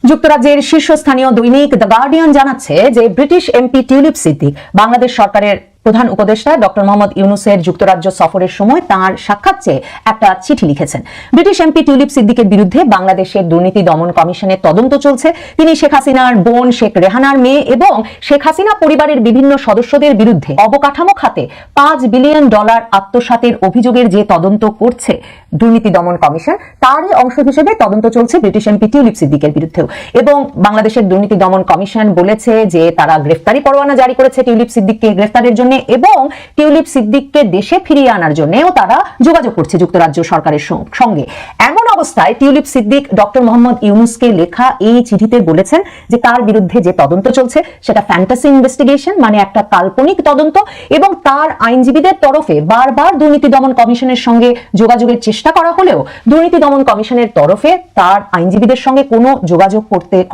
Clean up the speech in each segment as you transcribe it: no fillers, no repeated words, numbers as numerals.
যুক্তরাজ্যের শীর্ষস্থানীয় দৈনিক দ্য গার্ডিয়ান জানাচ্ছে যে British MP tulip Siddique Bangladesh সরকারের প্রধান উপদেষ্টা ডক্টর মোহাম্মদ ইউনূসের যুক্তরাজ্য সফরের সময় তার সাক্ষাৎ চেয়ে একটা চিঠি লিখেছেন। ব্রিটিশ এমপি টিউলিপ সিদ্দিকের বিরুদ্ধে বাংলাদেশের দুর্নীতি দমন কমিশনের তদন্ত চলছে। তিনি শেখ হাসিনার বোন শেখ রেহানার মেয়ে এবং শেখ হাসিনা পরিবারের বিভিন্ন সদস্যদের বিরুদ্ধে অবকাঠামো খাতে $5 বিলিয়ন আত্মসাতের অভিযোগের যে তদন্ত করছে দুর্নীতি দমন কমিশন, তারই অংশ হিসেবে তদন্ত চলছে ব্রিটিশ এমপি টিউলিপ সিদ্দিকের বিরুদ্ধেও। এবং বাংলাদেশের দুর্নীতি দমন কমিশন বলেছে যে তারা গ্রেফতারি পরোয়ানা জারি করেছে টিউলিপ সিদ্দিককে গ্রেফতারের জন্য এবং টিউলিপ সিদ্দিককে দেশে ফিরিয়ে আনার জন্যও তারা যোগাযোগ করছে যুক্তরাজ্য সরকারের সঙ্গে। এমন অবস্থায় টিউলিপ সিদ্দিক ডক্টর মোহাম্মদ ইউনূসকে লেখা এই চিঠিতে বলেছেন যে তার বিরুদ্ধে যে তদন্ত চলছে সেটা ফ্যান্টাসি ইনভেস্টিগেশন, মানে একটা কাল্পনিক তদন্ত, এবং তার আইনজীবীদের তরফে বারবার দুর্নীতি দমন কমিশনের সঙ্গে যোগাযোগের চেষ্টা করা হলেও দুর্নীতি দমন কমিশনের তরফে তার আইনজীবীদের সঙ্গে কোনো যোগাযোগ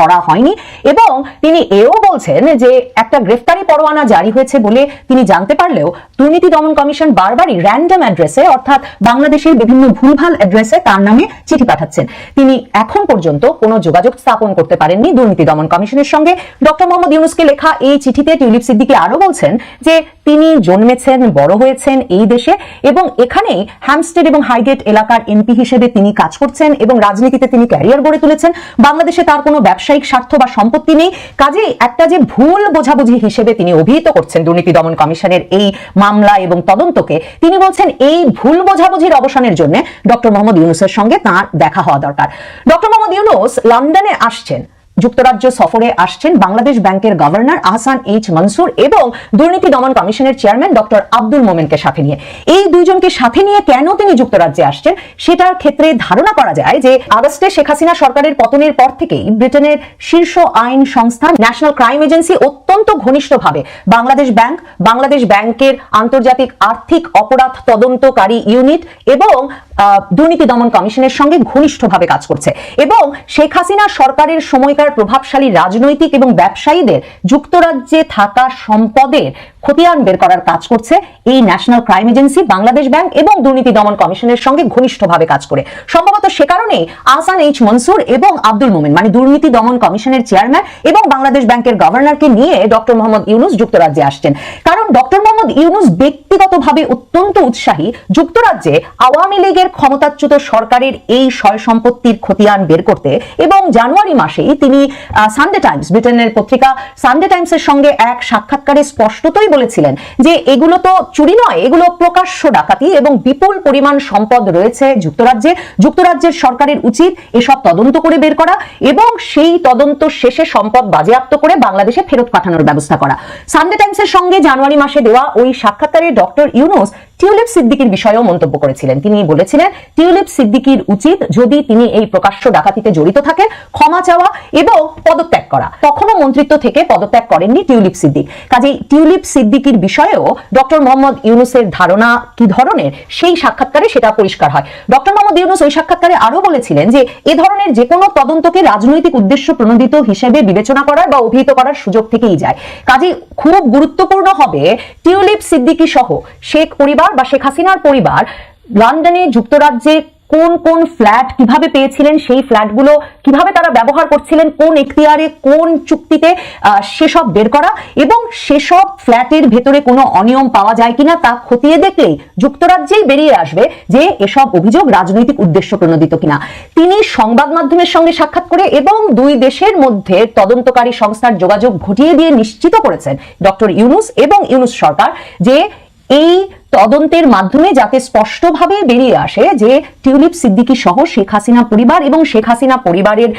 করা হয়নি। এবং তিনি এও বলছেন যে একটা গ্রেফতারি পরোয়ানা জারি হয়েছে বলে তিনি জানতে পারলেও দুর্নীতি দমন কমিশন বারবারই র্যান্ডম অ্যাড্রেসে, অর্থাৎ বাংলাদেশের বিভিন্ন ভুলভাল অ্যাড্রেসে তার নামে চিঠি পাঠাচ্ছেন। তিনি এখন পর্যন্ত কোনো যোগাযোগ স্থাপন করতে পারেননি দুর্নীতি দমন কমিশনের সঙ্গে। ডক্টর মোহাম্মদ ইউনূসকে লেখা এই চিঠিতে টিউলিপ সিদ্দিকী আরো বলছেন যে তিনি জন্মেছেন, বড় হয়েছেন এই দেশে এবং এখানেই হ্যামস্টেড এবং হাইগেট এলাকার এমপি হিসেবে তিনি কাজ করছেন এবং রাজনীতিতে তিনি ক্যারিয়ার গড়ে তুলেছেন। বাংলাদেশে তার কোনো ব্যবসায়িক স্বার্থ বা সম্পত্তি নেই। কাজেই একটা যে ভুল বোঝাবুঝি হিসেবে তিনি অভিহিত করছেন দুর্নীতি দমন কমিশনের এই মামলা এবং তদন্তকে, তিনি বলছেন এই ভুল বোঝাবুঝির অবসানের জন্য ডক্টর মোহাম্মদ ইউনূসের সঙ্গে তার দেখা হওয়া দরকার। ডক্টর মোহাম্মদ ইউনূস লন্ডনে আসছেন, যুক্তরাজ্য সফরে আসছেন বাংলাদেশ ব্যাংকের গভর্নর আহসান এইচ মনসুর এবং দুর্নীতি দমন কমিশনের চেয়ারম্যান ডক্টর আব্দুল মোমেনকে সাথে নিয়ে। এই দুইজনকে সাথে নিয়ে কেন তিনি যুক্তরাজ্যে আসছেন সেটার ক্ষেত্রে ধারণা করা যায় যে আগস্টে শেখ হাসিনা সরকারের পতনের পর থেকেই ব্রিটেনের শীর্ষ আইন সংস্থা ন্যাশনাল ক্রাইম এজেন্সি অত্যন্ত ঘনিষ্ঠভাবে বাংলাদেশ ব্যাংকের আন্তর্জাতিক আর্থিক অপরাধ তদন্তকারী ইউনিট এবং দুর্নীতি দমন কমিশনের সঙ্গে ঘনিষ্ঠভাবে কাজ করছে এবং শেখ হাসিনা সরকারের সময়কার প্রভাবশালী রাজনৈতিক এবং ব্যবসায়ীদের যুক্তরাজ্যে থাকা সম্পদের খতিয়ান বের করার কাজ করছে এই national crime agency, Bangladesh bank এবং দুর্নীতি দমন কমিশনের সঙ্গে ঘনিষ্ঠভাবে কাজ করে। সম্ভবত সে কারণেই আহসান এইচ মনসুর এবং আব্দুল মোমেন, মানে দুর্নীতি দমন কমিশনের চেয়ারম্যান এবং বাংলাদেশ ব্যাংকের গভর্নরকে নিয়ে ডক্টর মোহাম্মদ ইউনূস যুক্তরাজ্যে আসছেন। কারণ ডক্টর মোহাম্মদ ইউনূস ব্যক্তিগতভাবে অত্যন্ত উৎসাহী যুক্তরাজ্যে আওয়ামী লীগের ক্ষমতাচ্যুত সরকারের এই সয় সম্পত্তির খতিয়ান বের করতে। এবং জানুয়ারি মাসেই তিনি সানডে টাইমস, ব্রিটেনের পত্রিকা সানডে টাইমসের সঙ্গে এক সাক্ষাৎকারে স্পষ্টতই বলেছিলেন যে এগুলো তো চুরি নয়, এগুলো প্রকাশ্য ডাকাতি এবং বিপুল পরিমাণ সম্পদ রয়েছে যুক্তরাজ্যের সরকারের উচিত এসব তদন্ত করে বের করা এবং সেই তদন্ত শেষে সম্পদ বাজেয়াপ্ত করে বাংলাদেশে ফেরত পাঠানোর ব্যবস্থা করা। সানডে টাইমসের সঙ্গে জানুয়ারি মাসে দেওয়া ওই সাক্ষাৎকারে ডক্টর ইউনূস টিউলিপ সিদ্দিকীর বিষয়েও মন্তব্য করেছিলেন। তিনি বলেছিলেন টিউলিপ সিদ্দিকীর উচিত, যদি তিনি এই প্রকাশ্য ডাকাতিতে জড়িত থাকেন, ক্ষমা চাওয়া এবং পদত্যাগ করা। তখনও মন্ত্রিত্ব থেকে পদত্যাগ করেননি টিউলিপ সিদ্দিক। কাজেই টিউলিপ সিদ্দিকীর বিষয়েও ডক্টর মোহাম্মদ ইউনূসের ধারণা কি ধরনের সেই সাক্ষাৎকারে সেটা পরিষ্কার হয়। ডক্টর মোহাম্মদ ইউনূস ওই সাক্ষাৎকারে আরো বলেছিলেন যে এ ধরনের যে কোনো তদন্তকে রাজনৈতিক উদ্দেশ্য প্রণোদিত হিসেবে বিবেচনা করার বা অভিহিত করার সুযোগ থেকেই যায়। কাজেই খুব গুরুত্বপূর্ণ হবে টিউলিপ সিদ্দিকী সহ শেখ পরিবার বা শেখ হাসিনার পরিবার লন্ডনে, যুক্তরাজ্যে কোন কোন ফ্ল্যাট কিভাবে পেয়েছিলেন, সেই ফ্ল্যাটগুলো কিভাবে তারা ব্যবহার করছিলেন, কোন এখতিয়ারে, কোন চুক্তিতে, সেসব বের করা এবং সেসব ফ্ল্যাটের ভেতরে কোনো অনিয়ম পাওয়া যায় কিনা তা খতিয়ে দেখলেই যুক্তরাজ্যেই বেরিয়ে আসবে যে এসব অভিযোগ রাজনৈতিক উদ্দেশ্য প্রণোদিত কিনা। তিনি সংবাদ মাধ্যমের সঙ্গে সাক্ষাৎ করে এবং দুই দেশের মধ্যে তদন্তকারী সংস্থার যোগাযোগ ঘটিয়ে দিয়ে নিশ্চিত করেছেন ডক্টর ইউনূস এবং ইউনূস সরকার যে এই তদন্তের মাধ্যমে যাতে স্পষ্টভাবে বেরিয়ে আসে যে টিউলিপ সিদ্দিকী সহ শেখ হাসিনা পরিবার এবং শেখ হাসিনা পরিবারের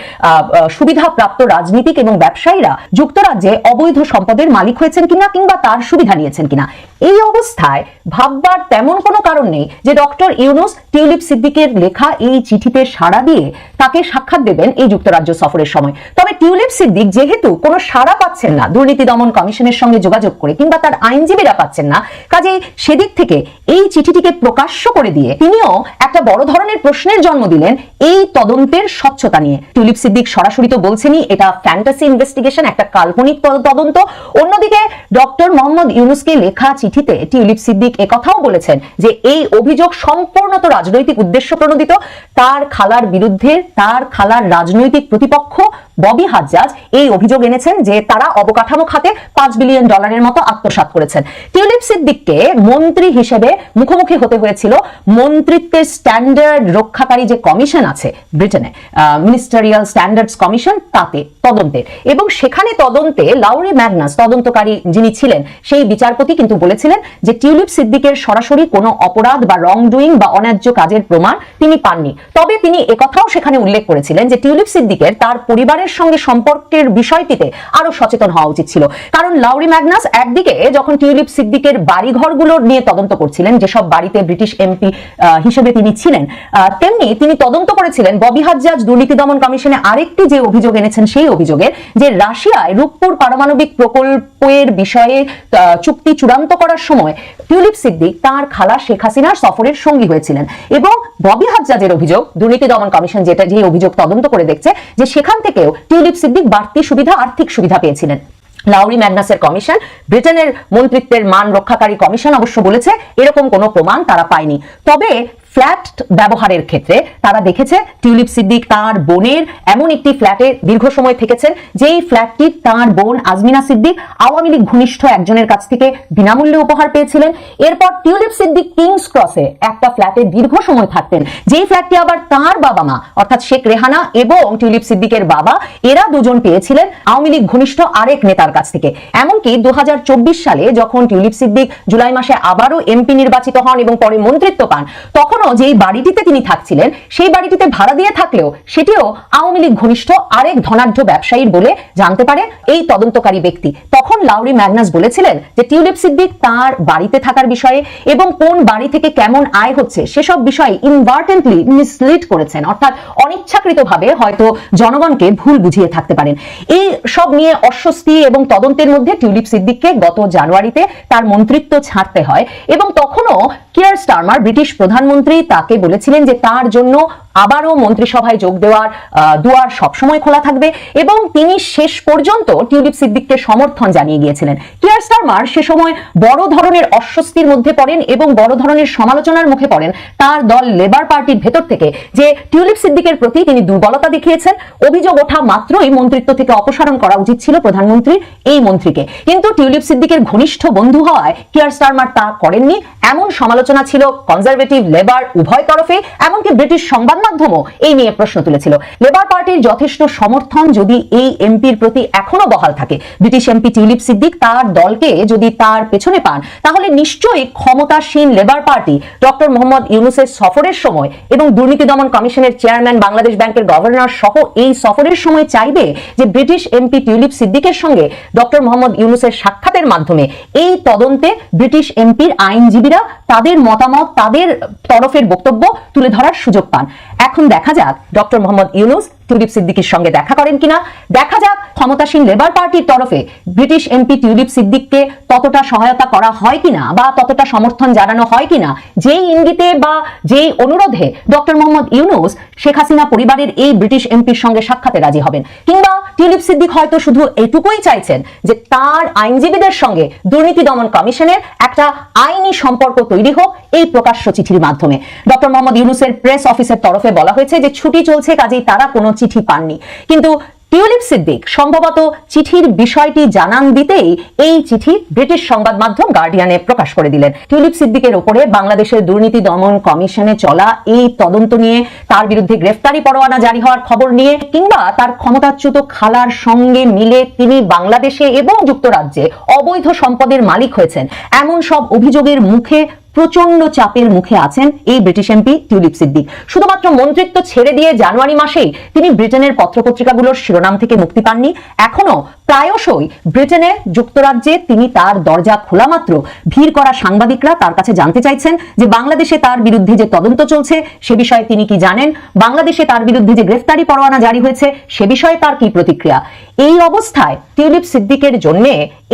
সুবিধাপ্রাপ্ত রাজনীতিক এবং ব্যবসায়ীরা যুক্তরাজ্যে অবৈধ সম্পদের মালিক হয়েছেন কিনা কিংবা তার সুবিধা নিয়েছেন কিনা। এই অবস্থায় ভাববার তেমন কোনো কারণ নেই যে ডক্টর ইউনূস টিউলিপ সিদ্দিকের লেখা এই চিঠিতে সাড়া দিয়ে তাকে সাক্ষাৎ দেবেন এই যুক্তরাজ্য সফরের সময়। তবে টিউলিপ সিদ্দিক যেহেতু কোনো সাড়া পাচ্ছেন না দুর্নীতি দমন কমিশনের সঙ্গে যোগাযোগ করে, কিংবা তার আইনজীবীরা পাচ্ছেন না, কাজেই সেদিক থেকে এই চিঠিটিকে প্রকাশ্য করে দিয়ে তিনিও একটা বড় ধরনের প্রশ্নের জন্ম দিলেন এই তদন্তের স্বচ্ছতা নিয়ে। টিউলিপ সিদ্দিক সরাসরি তো বলছেনই এটা ফ্যান্টাসি ইনভেস্টিগেশন, একটা কাল্পনিক তদন্ত। অন্যদিকে ডক্টর মোহাম্মদ ইউনূসকে লেখা চিঠিতে টিউলিপ সিদ্দিক একথাও বলেছেন যে এই অভিযোগ সম্পূর্ণত রাজনৈতিক উদ্দেশ্য প্রণোদিত। তার খালার বিরুদ্ধে তার খালার রাজনৈতিক প্রতিপক্ষ ববি হাজ্জাজ এই অভিযোগ এনেছেন যে তারা অবকাঠামো খাতে $5 বিলিয়ন মতো আত্মসাৎ করেছেন। টিউলিপ সিদ্দিককে মন্ত্রী হিসেবে মুখোমুখি হতে হয়েছিল মন্ত্রিত্বের স্ট্যান্ডার্ড রক্ষাকারী যে কমিশন আছে ব্রিটেনে, মিনিস্টারিয়াল স্ট্যান্ডার্ডস কমিশন, তাতে তদন্তে, এবং সেখানে তদন্তে লাউরি ম্যাগনাস তদন্তকারী যিনি ছিলেন সেই বিচারপতি কিন্তু বলেছিলেন যে টিউলিপ সিদ্দিকের সরাসরি কোনো অপরাধ বা রং ডুইং বা অন্যায্য কাজের প্রমাণ তিনি পাননি। তবে তিনি একথাও সেখানে উল্লেখ করেছিলেন যে টিউলিপ সিদ্দিকের তার পরিবারের সঙ্গে সম্পর্কের বিষয়টিতে আরো সচেতন হওয়া উচিত ছিল। কারণ লাউরি ম্যাগনাস একদিকে যখন টিউলিপ সিদ্দিকের বাড়িঘরগুলো নিয়ে তদন্ত করছিলেন, যেসব বাড়িতে ব্রিটিশ এমপি হিসেবে তিনি ছিলেন, তেমনি তিনি তদন্ত করেছিলেন ববি হাজ্জাজ দুর্নীতি দমন কমিশনে আরেকটি যে অভিযোগ এনেছেন সেই অভিযোগের যে রাশিয়ায় রূপপুর পারমাণবিক প্রকল্পের বিষয়ে চুক্তি চূড়ান্ত করার সময় টিউলিপ সিদ্দিক তার খালা শেখ হাসিনার সফরের সঙ্গী হয়েছিলেন। এবং ববি হাজ্জাজের অভিযোগ, দুর্নীতি দমন কমিশন যে অভিযোগ তদন্ত করে দেখছে, যে সেখান থেকেও টিউলিপ সিদ্দিক বাড়তি সুবিধা, আর্থিক সুবিধা পেয়েছিলেন। লাউরি ম্যাগনাসের কমিশন, ব্রিটেনের মন্ত্রিত্বের মান রক্ষাকারী কমিশন অবশ্য বলেছে এরকম কোনো প্রমাণ তারা পায়নি। তবে ফ্ল্যাট ব্যবহারের ক্ষেত্রে তারা দেখেছে টিউলিপ সিদ্দিক তার বোনের এমন একটি ফ্ল্যাটে দীর্ঘ সময় থেকেছেন যেই ফ্ল্যাটটি তার বোন আজমিনা সিদ্দিক আওয়ামী লীগ ঘনিষ্ঠ একজনের কাছ থেকে বিনামূল্যে উপহার পেয়েছিলেন। এরপর টিউলিপ সিদ্দিক কিংস ক্রসে একটা ফ্ল্যাটে দীর্ঘ সময় থাকতেন, যেই ফ্ল্যাটটি আবার তার বাবা মা অর্থাৎ শেখ রেহানা এবং টিউলিপ সিদ্দিকের বাবা এরা দুজন পেয়েছিলেন আওয়ামী লীগ ঘনিষ্ঠ আরেক নেতার কাছ থেকে। এমনকি 2024 সালে যখন টিউলিপ সিদ্দিক জুলাই মাসে আবারও এমপি নির্বাচিত হন এবং পরে মন্ত্রিত্ব পান, তখন যেই বাড়িটিতে তিনি থাকছিলেন সেই বাড়িটিতে ভাড়া দিয়ে থাকলেও সেটিও আওয়ামী লীগ ঘনিষ্ঠ আরেক ধনাঢ্য ব্যবসায়ীর বলে জানতে পারে এই তদন্তকারী ব্যক্তি। তখন লাউরি ম্যাগনাস বলেছিলেন যে টিউলিপ সিদ্দিক তার বাড়িতে থাকার বিষয়ে এবং কোন বাড়ি থেকে কেমন আয় হচ্ছে সেসব বিষয়ে ইনভার্টেন্টলি মিসলিড করেছেন, অর্থাৎ অনিচ্ছাকৃতভাবে হয়তো জনগণকে ভুল বুঝিয়ে থাকতে পারেন। এই সব নিয়ে অস্বস্তি এবং তদন্তের মধ্যে টিউলিপ সিদ্দিককে গত জানুয়ারিতে তার মন্ত্রিত্ব ছাড়তে হয় এবং তখনও কিয়ার স্টারমার ব্রিটিশ প্রধানমন্ত্রী তাকে বলেছিলেন যে তার জন্য আবারও মন্ত্রিসভায় যোগ দেওয়ার দুয়ার সবসময় খোলা থাকবে এবং তিনি শেষ পর্যন্ত টিউলিপ সিদ্দিককে সমর্থন জানিয়ে গিয়েছিলেন। কিয়ার স্টারমার সে সময় বড় ধরনের অস্বস্তির মধ্যে পড়েন এবং বড় ধরনের সমালোচনার মুখে পড়েন তার দল লেবার পার্টির ভেতর থেকে যে টিউলিপ সিদ্দিকের প্রতি তিনি দুর্বলতা দেখিয়েছেন। অভিযোগ ওঠা মাত্রই মন্ত্রিত্ব থেকে অপসারণ করা উচিত ছিল প্রধানমন্ত্রীর এই মন্ত্রীকে, কিন্তু টিউলিপ সিদ্দিকের ঘনিষ্ঠ বন্ধু হওয়ায় কিয়ার স্টারমার তা করেননি। এমন সমালোচনা ছিল কনজারভেটিভ লেবার উভয় তরফে, এমনকি ব্রিটিশ সংবাদ মাধ্যমও এই নিয়ে প্রশ্ন তুলেছিল। লেবার পার্টির যথেষ্ট সমর্থন যদি এই এমপির প্রতি এখনো বহাল থাকে, ব্রিটিশ এমপি টিউলিপ সিদ্দিক তার দলকে যদি তার পেছনে পান, তাহলে নিশ্চয়ই ক্ষমতাসীন লেবার পার্টি ডক্টর মোহাম্মদ ইউনূসের সফরের সময় এবং দুর্নীতি দমন কমিশনের চেয়ারম্যান, বাংলাদেশ ব্যাংকের গভর্নর সহ এই সফরের সময় চাইবে যে ব্রিটিশ এমপি টিউলিপ সিদ্দিকের সঙ্গে ডক্টর মোহাম্মদ ইউনূসের সাক্ষাতের মাধ্যমে এই তদন্তে ব্রিটিশ এমপির আইনজীবীরা তাদের মতামত, তাদের তরফের বক্তব্য তুলে ধরার সুযোগ পান। এখন দেখা যাক ডক্টর মোহাম্মদ ইউনূস টিউলিপ সিদ্দিকের সঙ্গে দেখা করেন কিনা, দেখা যাক ক্ষমতাসীন লেবার পার্টির তরফে ব্রিটিশ এমপি টিউলিপ সিদ্দিককে ততটা সহায়তা করা হয় কিনা বা ততটা সমর্থন জানানো হয় কিনা যেই ইঙ্গিতে বা যেই অনুরোধে ডক্টর মোহাম্মদ ইউনূস শেখ হাসিনা পরিবারের এই ব্রিটিশ এমপির সঙ্গে সাক্ষাতে রাজি হবেন। কিংবা টিউলিপ সিদ্দিক হয়তো শুধু এটুকুই চাইছেন যে তার আইনজীবীদের সঙ্গে দুর্নীতি দমন কমিশনের একটা আইনি সম্পর্ক তৈরি হোক এই প্রকাশ্য চিঠির মাধ্যমে। ডক্টর মোহাম্মদ ইউনূসের প্রেস অফিসের তরফে বলা হয়েছে যে ছুটি চলছে, কাজেই তারা কোনো চিঠি পাননি, কিন্তু টিউলিপ সিদ্দিক সম্ভবত চিঠির বিষয়টি জানান দিতেই এই চিঠি ব্রিটিশ সংবাদ মাধ্যম গার্ডিয়ানে প্রকাশ করে দিলেন। টিউলিপ সিদ্দিকের উপরে বাংলাদেশের দুর্নীতি দমন কমিশনে চলা এই তদন্ত নিয়ে, তার বিরুদ্ধে গ্রেফতারি পরোয়ানা জারি হওয়ার খবর নিয়ে, কিংবা তার ক্ষমতাচ্যুত খালার সঙ্গে মিলে তিনি বাংলাদেশে এবং যুক্তরাজ্যে অবৈধ সম্পদের মালিক হয়েছেন, এমন সব অভিযোগের মুখে প্রচন্ড চাপের মুখে আছেন এই ব্রিটিশ এমপি টিউলিপ সিদ্দিক। শুধুমাত্র মন্ত্রিত্ব ছেড়ে দিয়ে জানুয়ারি মাসেই তিনি ব্রিটেনের পত্রপত্রিকাগুলোর শিরোনাম থেকে মুক্তি পাননি। এখনো প্রায়শই ব্রিটেনে, যুক্তরাজ্যে তিনি তার দরজা খোলা মাত্র ভিড় করা সাংবাদিকরা তার কাছে জানতে চাইছেন যে বাংলাদেশে তার বিরুদ্ধে যে তদন্ত চলছে সে বিষয়ে তিনি কি জানেন, বাংলাদেশে তার বিরুদ্ধে যে গ্রেফতারি পরোয়ানা জারি হয়েছে সে বিষয়ে তার কি প্রতিক্রিয়া। এই অবস্থায় টিউলিপ সিদ্দিকের জন্য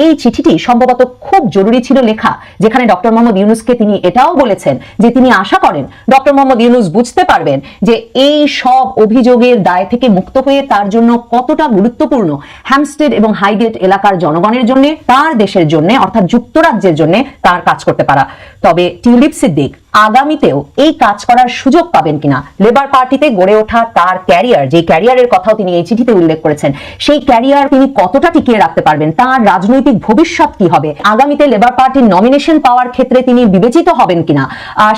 এই চিঠিটি সম্ভবত খুব জরুরি ছিল লেখা, যেখানে ডক্টর মোহাম্মদ ইউনূসকে তিনি এটাও বলেছেন যে তিনি আশা করেন ডক্টর মোহাম্মদ ইউনূস বুঝতে পারবেন যে এই সব অভিযোগের দায় থেকে মুক্ত হয়ে তার জন্য কতটা গুরুত্বপূর্ণ হ্যাম্পস্টেড এবং হাইগেট এলাকার জনগণের জন্য, তার দেশের জন্য অর্থাৎ যুক্তরাজ্যের জন্য তার কাজ করতে পারা। তবে টিউলিপ সিদ্দিক আগামীতেও এই কাজ করার সুযোগ পাবেন কিনা, লেবার পার্টিতে গড়ে ওঠা তার ক্যারিয়ার, যে ক্যারিয়ারের কথাও তিনি এই চিঠিতে উল্লেখ করেছেন, সেই ক্যারিয়ার তিনি কতটা টিকিয়ে রাখতে পারবেন, তার রাজনৈতিক ভবিষ্যৎ কি হবে, আগামীতে লেবার পার্টির নমিনেশন পাওয়ার ক্ষেত্রে তিনি বিবেচিত হবেন কিনা,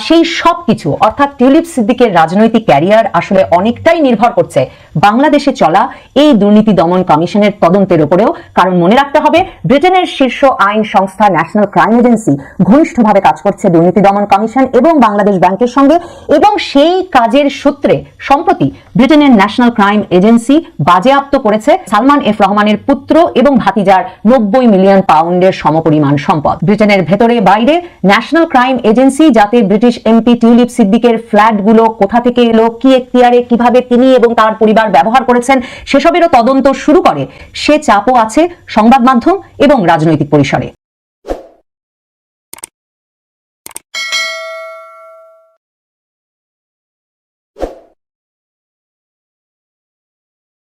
সেই সব কিছু অর্থাৎ টিউলিপ সিদ্দিকের রাজনৈতিক ক্যারিয়ার আসলে অনেকটাই নির্ভর করছে বাংলাদেশে চলা এই দুর্নীতি দমন কমিশনের তদন্তের উপরেও। কারণ মনে রাখতে হবে, ব্রিটেনের শীর্ষ আইন সংস্থা ন্যাশনাল ক্রাইম এজেন্সি ঘনিষ্ঠভাবে কাজ করছে দুর্নীতি দমন কমিশন এবং বাংলাদেশ ব্যাংকের সঙ্গে, এবং সেই কাজের সূত্রে সম্প্রতি ব্রিটেনের ন্যাশনাল ক্রাইম এজেন্সি বাজেয়াপ্ত করেছে সালমান এফ রহমানের পুত্র এবং ভাতিজার 90 মিলিয়ন পাউন্ডের সমপরিমাণ সম্পদ। ব্রিটেনের ভেতরে বাইরে ন্যাশনাল ক্রাইম এজেন্সি যাতে ব্রিটিশ এমপি টিউলিপ সিদ্দিকের ফ্ল্যাটগুলো কোথা থেকে এলো, কি এখতিয়ারে, কিভাবে তিনি এবং তার পরিবার ব্যবহার করেছেন সেসবেরও তদন্ত শুরু করে, সে চাপও আছে সংবাদ মাধ্যম এবং রাজনৈতিক পরিসরে।